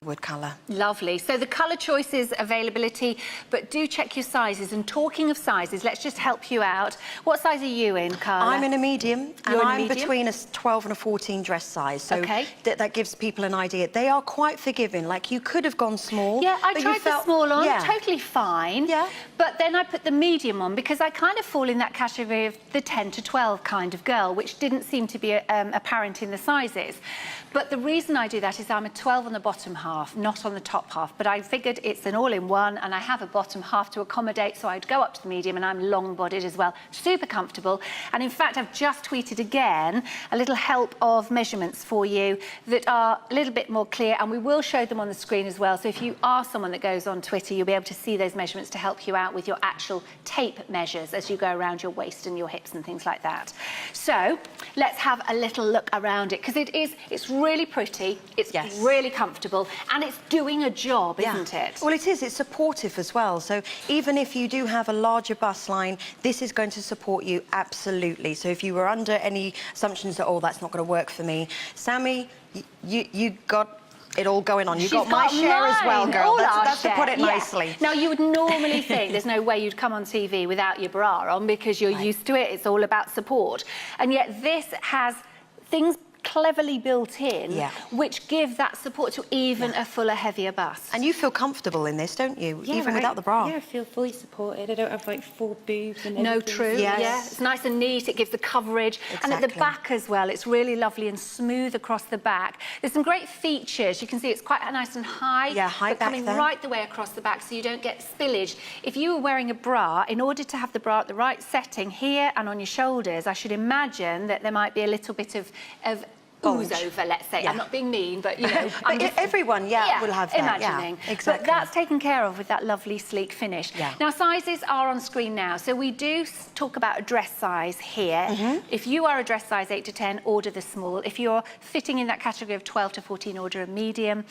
wood colour. Lovely. So the colour choices, availability, but do check your sizes. And talking of sizes, let's just help you out. What size are you in, Carla? I'm in a medium, and I'm between a 12 and a 14 dress size. So that gives people an idea. They are quite forgiving. Like, you could have gone small. Yeah, I tried the small on, totally fine. Yeah. But then I put the medium on because I kind of fall in that category of the 10 to 12 kind of girl, which didn't seem to be apparent in the sizes. But the reason I do that is I'm a 12 on the bottom half, not on the top half. But I figured it's an all-in-one, and I have a bottom half to accommodate, so I'd go up to the medium, and I'm long-bodied as well. Super comfortable. And in fact, I've just tweeted again a little help of measurements for you that are a little bit more clear, and we will show them on the screen as well. So if you are someone that goes on Twitter, you'll be able to see those measurements to help you out with your actual tape measures as you go around your waist and your hips and things like that. So let's have a little look around it, because it's really pretty, it's really comfortable, and it's doing a job, isn't it? Well, it is. It's supportive as well. So even if you do have a larger bust line, this is going to support you absolutely. So if you were under any assumptions that, oh, that's not going to work for me, Sammi, you got it all going on. You've got my share as well, girl. That's to put it nicely. Now, you would normally think there's no way you'd come on TV without your bra on, because you're used to it. It's all about support. And yet this has things cleverly built in, which give that support to even a fuller, heavier bust. And you feel comfortable in this, don't you? Even without the bra. Yeah, I feel fully supported. I don't have like full boobs and no, true. Yeah, it's nice and neat. It gives the coverage. And at the back as well, it's really lovely and smooth across the back. There's some great features. You can see it's quite nice and high. Yeah, high back coming right the way across the back, so you don't get spillage. If you were wearing a bra, in order to have the bra at the right setting here and on your shoulders, I should imagine that there might be a little bit of ooze over, let's say. I'm not being mean, but, you know... everyone, will have that. Imagining. Exactly. But that's taken care of with that lovely, sleek finish. Now, sizes are on screen now. So we do talk about a dress size here. If you are a dress size 8 to 10, order the small. If you're fitting in that category of 12 to 14, order a medium.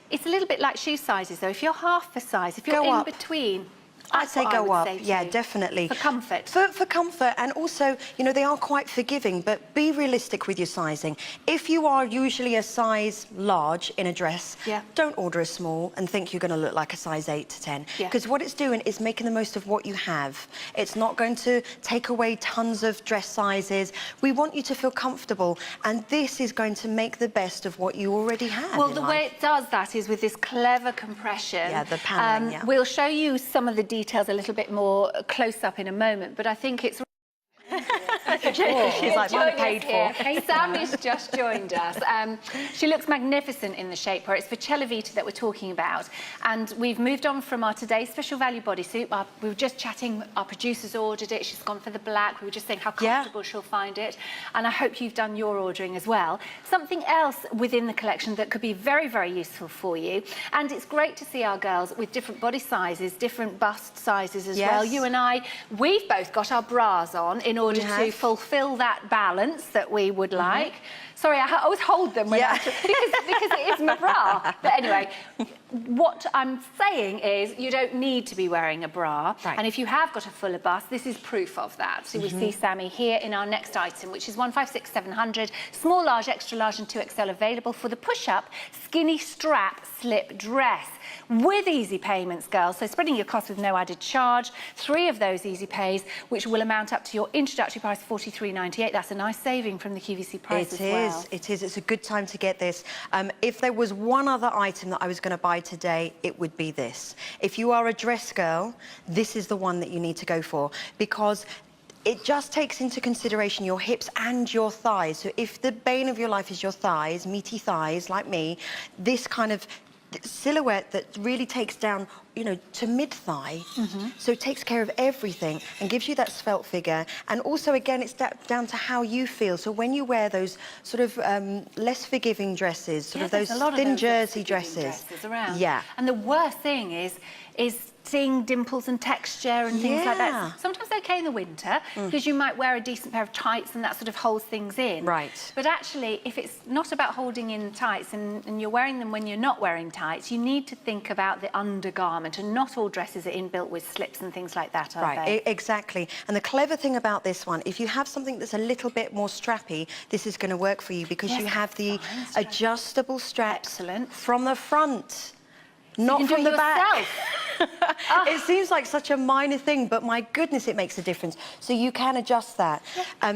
It's a little bit like shoe sizes, though. If you're half the size, if you're in between... I'd say go up, definitely. For comfort. For comfort, and also, you know, they are quite forgiving, but be realistic with your sizing. If you are usually a size large in a dress, don't order a small and think you're going to look like a size 8 to 10. Because what it's doing is making the most of what you have. It's not going to take away tons of dress sizes. We want you to feel comfortable, and this is going to make the best of what you already have. Well, the way it does that is with this clever compression. Yeah, the paneling, We'll show you some of the details a little bit more close up in a moment, but I think it's... She's like, I'm paid for. Sammi's just joined us. She looks magnificent in the shapewear. It's vercella vita that we're talking about. And we've moved on from our today's special value bodysuit. We were just chatting, our producers ordered it. She's gone for the black. We were just saying how comfortable she'll find it. And I hope you've done your ordering as well. Something else within the collection that could be very, very useful for you. And it's great to see our girls with different body sizes, different bust sizes as well. You and I, we've both got our bras on in order to fulfill that balance that we would like. Sorry, I always hold them when because it is my bra. But anyway, what I'm saying is you don't need to be wearing a bra. And if you have got a fuller bust, this is proof of that. So we see Sammi here in our next item, which is 156700, small, large, extra large and 2XL available for the push-up skinny strap slip dress. With easy payments, girls, so spreading your costs with no added charge. 3 of those easy pays, which will amount up to your introductory price, $43.98. That's a nice saving from the QVC price as well. It is. It's a good time to get this. If there was one other item that I was going to buy today, it would be this. If you are a dress girl, this is the one that you need to go for, because it just takes into consideration your hips and your thighs. So if the bane of your life is your thighs, meaty thighs like me, this kind of silhouette that really takes down, you know, to mid-thigh, so it takes care of everything and gives you that svelte figure. And also, again, it's down to how you feel. So when you wear those sort of less forgiving dresses, sort of those thin jersey dresses around. Yeah. And the worst thing is dimples and texture and things like that. Yeah. Sometimes okay in the winter because you might wear a decent pair of tights and that sort of holds things in. Right. But actually, if it's not about holding in tights and you're wearing them when you're not wearing tights, you need to think about the undergarment, and not all dresses are inbuilt with slips and things like that, are they? Exactly. And the clever thing about this one, if you have something that's a little bit more strappy, this is going to work for you because you have the adjustable straps from the front. Not from the back. It seems like such a minor thing, but my goodness, it makes a difference. So you can adjust that.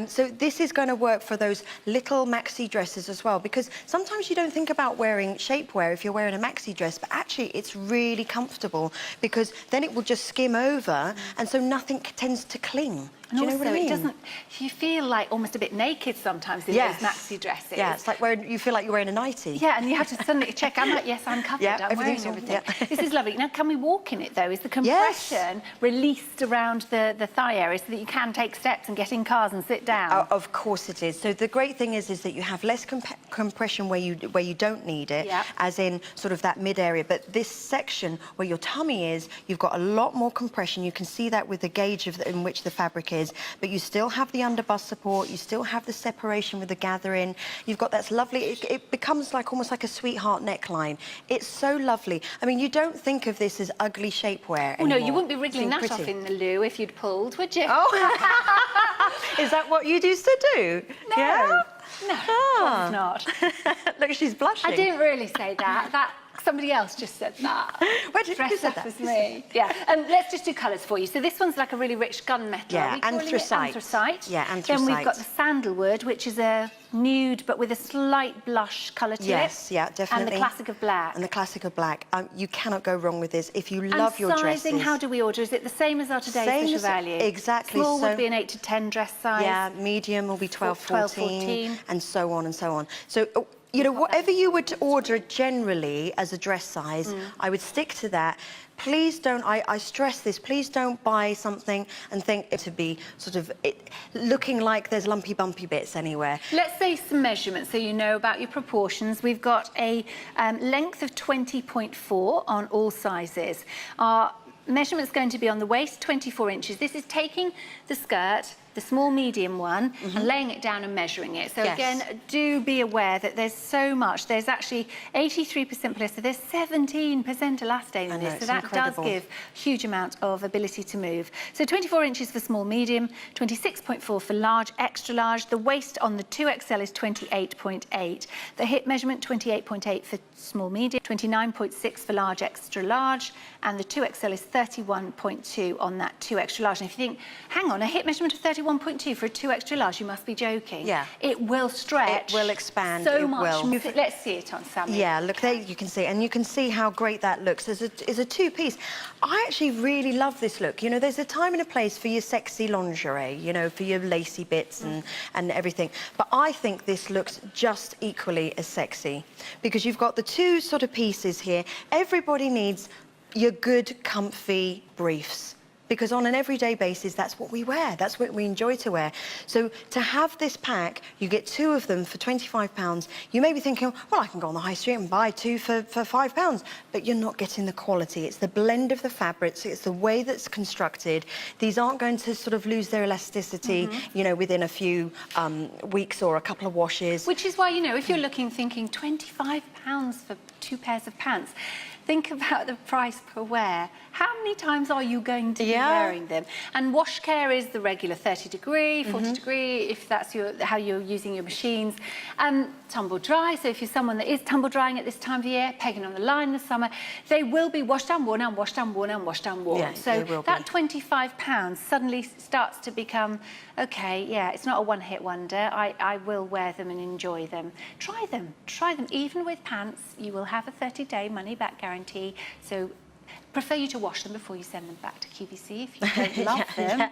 So this is going to work for those little maxi dresses as well, because sometimes you don't think about wearing shapewear if you're wearing a maxi dress, but actually it's really comfortable because then it will just skim over, and so nothing tends to cling. And Do you know also, what I mean? it doesn't. You feel like almost a bit naked sometimes in those maxi dresses. Yeah, it's like you feel like you're wearing a nightie. Yeah, and you have to suddenly check. I'm like, yes, I'm covered. I'm wearing everything. This is lovely. Now, can we walk in it though? Is the compression released around the thigh area so that you can take steps and get in cars and sit down? Oh, of course it is. So the great thing is that you have less compression where you don't need it, as in sort of that mid area. But this section where your tummy is, you've got a lot more compression. You can see that with the gauge in which the fabric is. But you still have the underbust support, you still have the separation with the gathering. You've got that lovely, it becomes like almost like a sweetheart neckline. It's so lovely. I mean, you don't think of this as ugly shapewear anymore. No, you wouldn't be wriggling that off in the loo if you'd pulled, would you? Oh, is that what you used to do? No. Yeah? No, of course not. Look, she's blushing. I didn't really say that. Somebody else just said that. Where did you say that? Was me. Yeah, and let's just do colours for you. So this one's like a really rich gunmetal. Yeah, anthracite. Anthracite. Yeah, anthracite. Then we've got the sandalwood, which is a nude but with a slight blush colour to it. Yes, yeah, definitely. And the classic of black. And the classic of black. You cannot go wrong with this. If you love your dresses. Sizing, how do we order? Is it the same as our today's special value? Exactly. Small would be an 8 to 10 dress size. Yeah, medium will be 12, 14, and so on and so on. So, you know, whatever you would order generally as a dress size, I would stick to that. Please don't, I stress this, please don't buy something and think it to be sort of looking like there's lumpy bumpy bits anywhere. Let's say some measurements so you know about your proportions. We've got a length of 20.4 on all sizes. Our measurement's going to be on the waist, 24 inches. This is taking the skirt, the small medium one, and laying it down and measuring it. So again, do be aware that there's so much. There's actually 83% polyester. There's 17% elastane in this. So that does give a huge amount of ability to move. So 24 inches for small medium, 26.4 for large, extra large. The waist on the 2XL is 28.8. The hip measurement, 28.8 for small medium, 29.6 for large, extra large, and the 2XL is 31.2 on that 2 extra large. And if you think, hang on, a hip measurement of 31.2 for a 2 extra large, you must be joking. Yeah. It will stretch. It will expand. So much. Let's see it on Sammi. Yeah, look there, you can see, and you can see how great that looks as a two-piece. I actually really love this look. You know, there's a time and a place for your sexy lingerie, you know, for your lacy bits and everything. But I think this looks just equally as sexy because you've got the two sort of pieces here. Everybody needs your good, comfy briefs. Because on an everyday basis, that's what we wear. That's what we enjoy to wear. So to have this pack, you get 2 of them for £25. You may be thinking, well, I can go on the high street and buy 2 for £5. But you're not getting the quality. It's the blend of the fabrics. It's the way that's constructed. These aren't going to sort of lose their elasticity, you know, within a few weeks or a couple of washes. Which is why, you know, if you're thinking £25 for 2 pairs of pants, think about the price per wear. How many times are you going to be wearing them? And wash care is the regular 30 degree, 40 degree, if that's how you're using your machines. Tumble dry, so if you're someone that is tumble drying at this time of year, pegging on the line in the summer, they will be washed and worn and washed and worn and washed and worn. Yeah, so that £25 suddenly starts to become, okay, yeah, it's not a one-hit wonder. I will wear them and enjoy them. Try them. Even with pants, you will have a 30-day money-back guarantee. So prefer you to wash them before you send them back to QVC if you don't love them.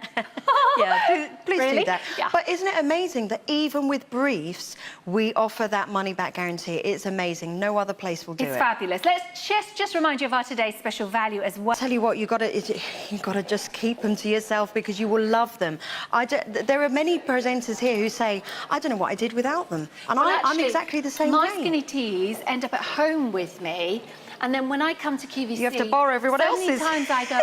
Please Really? do that. Yeah. But isn't it amazing that even with briefs, we offer that money-back guarantee? It's amazing. No other place will do it. It's fabulous. Let's just remind you of our today's special value as well. Tell you what, you got to just keep them to yourself because you will love them. There are many presenters here who say, I don't know what I did without them, and I'm exactly the same way. My skinny tees end up at home with me. And then when I come to QVC, you have to borrow borrow everyone else's. So many times I go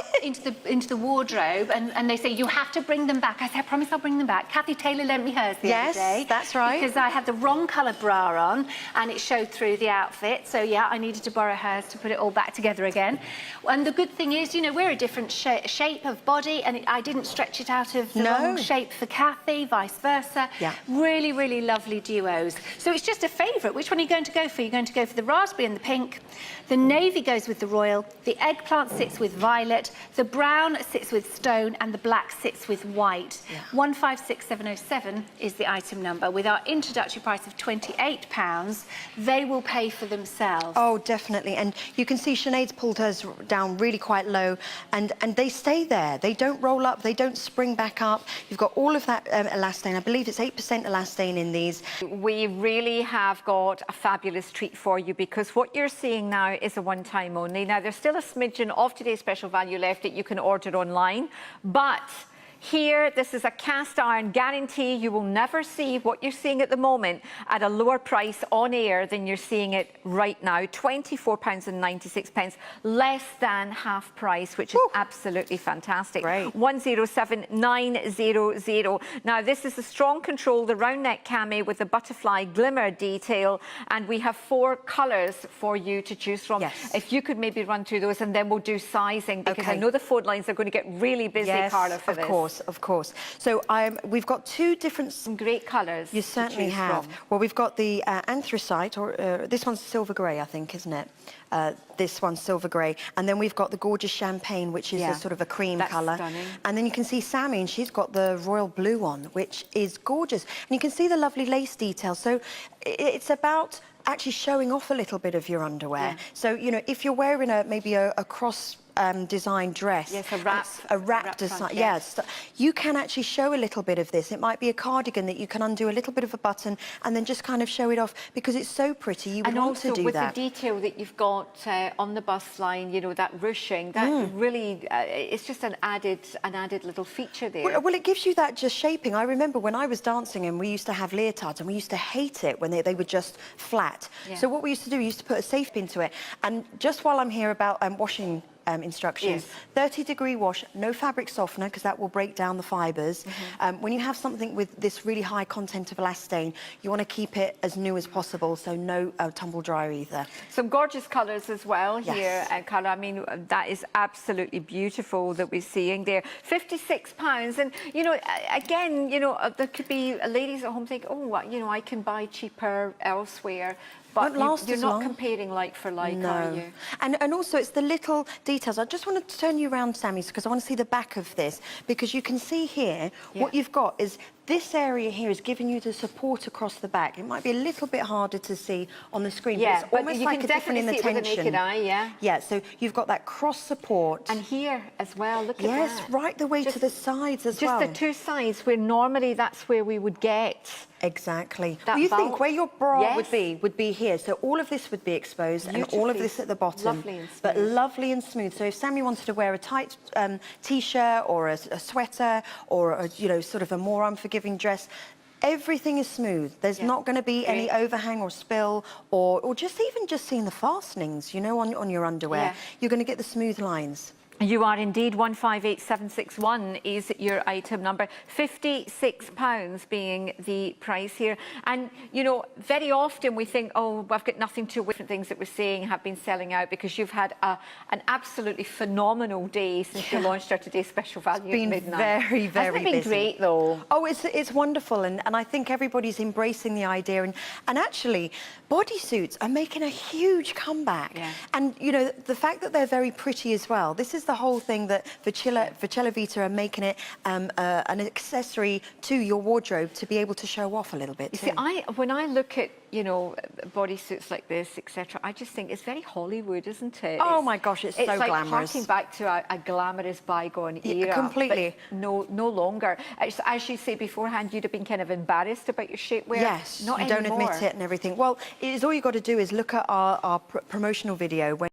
into the wardrobe and they say, you have to bring them back. I say, I promise I'll bring them back. Kathy Taylor lent me hers the other day. Yes, that's right. Because I had the wrong colour bra on and it showed through the outfit. So yeah, I needed to borrow hers to put it all back together again. And the good thing is, you know, we're a different shape of body, and I didn't stretch it out of the wrong shape for Kathy, vice versa. Yeah. Really, really lovely duos. So it's just a favourite. Which one are you going to go for? You're going to go for the raspberry and the pink. The navy goes with the royal. The eggplant sits with violet. The brown sits with stone, and the black sits with white. Yeah. 156707 is the item number. With our introductory price of £28, they will pay for themselves. Oh, definitely. And you can see Sinead's pulled hers down really quite low, and they stay there. They don't roll up, they don't spring back up. You've got all of that elastane. I believe it's 8% elastane in these. We really have got a fabulous treat for you, because what you're seeing now is a one-time only. Now, there's still a smidgen of today's special value left that you can order online, but here, this is a cast iron guarantee. You will never see what you're seeing at the moment at a lower price on air than you're seeing it right now. £24.96, less than half price, which is absolutely fantastic. Right. 107900. Now, this is a strong control, the round neck cami with the butterfly glimmer detail, and we have 4 colours for you to choose from. Yes. If you could maybe run through those, and then we'll do sizing, because Okay. I know the phone lines are going to get really busy, Carla, for this. Of course. So we've got 2 different... Some great colours. You certainly have. Well, we've got the anthracite, or this one's silver grey, I think, isn't it? This one's silver grey. And then we've got the gorgeous champagne, which is a sort of a cream colour. Stunning. And then you can see Sammi, and she's got the royal blue on, which is gorgeous. And you can see the lovely lace detail. So it's about actually showing off a little bit of your underwear. Yeah. So, you know, if you're wearing maybe a cross design dress. Yes, a wrap design. Front, yes. You can actually show a little bit of this. It might be a cardigan that you can undo a little bit of a button and then just kind of show it off, because it's so pretty. You would want to do that. And also with the detail that you've got on the bust line, you know, that ruching, that really, it's just an added little feature there. Well, it gives you that just shaping. I remember when I was dancing and we used to have leotards, and we used to hate it when they were just flat. Yeah. So what we used to do, we used to put a safe pin to it. And just while I'm here about washing instructions, 30-degree wash, no fabric softener, because that will break down the fibres. When you have something with this really high content of elastane, you want to keep it as new as possible, so no tumble dry either. Some gorgeous colours as well here, Yes. Carla. I mean, that is absolutely beautiful that we're seeing there. £56, and, you know, again, you know, there could be ladies at home think, oh, you know, I can buy cheaper elsewhere. But you're not comparing like for like, are you? And also, it's the little details. I just want to turn you around, Sammi, because I want to see the back of this, because you can see here what you've got is this area here is giving you the support across the back. It might be a little bit harder to see on the screen, but it's almost like a different in the tension. With the naked eye, Yeah, so you've got that cross support. And here as well, look at that. Yes, right the way to the sides as well. Just the 2 sides, where normally that's where we would get... Exactly. That Well, you think bulk. where your bra would be here. So all of this would be exposed and all of this at the bottom. Lovely and smooth. But lovely and smooth. So if Sammi wanted to wear a tight T-shirt or a sweater or, you know, sort of a more unforgiving dress, everything is smooth. There's not going to be any overhang or spill or just even just seeing the fastenings, you know, on your underwear. You're going to get the smooth lines. You are indeed. 158761 is your item number. £56 being the price here. And, you know, very often we think, oh, I've got nothing to... Different things that we're seeing have been selling out, because you've had an absolutely phenomenal day since you launched our today's special value at midnight. It's been very, very Hasn't it been busy. great, though? Oh, it's wonderful, and I think everybody's embracing the idea, and actually, bodysuits are making a huge comeback. And, you know, the fact that they're very pretty as well, this is the whole thing that vercella Vita are making it an accessory to your wardrobe to be able to show off a little bit too. See, when I look at, you know, bodysuits like this, etc., I just think it's very Hollywood, isn't it? Oh my gosh, it's so like glamorous. Harking back to a glamorous bygone era. Completely. But no longer. As you say beforehand, you'd have been kind of embarrassed about your shapewear. Yes, not you anymore. don't admit it and everything. Well, all you got to do is look at our promotional video when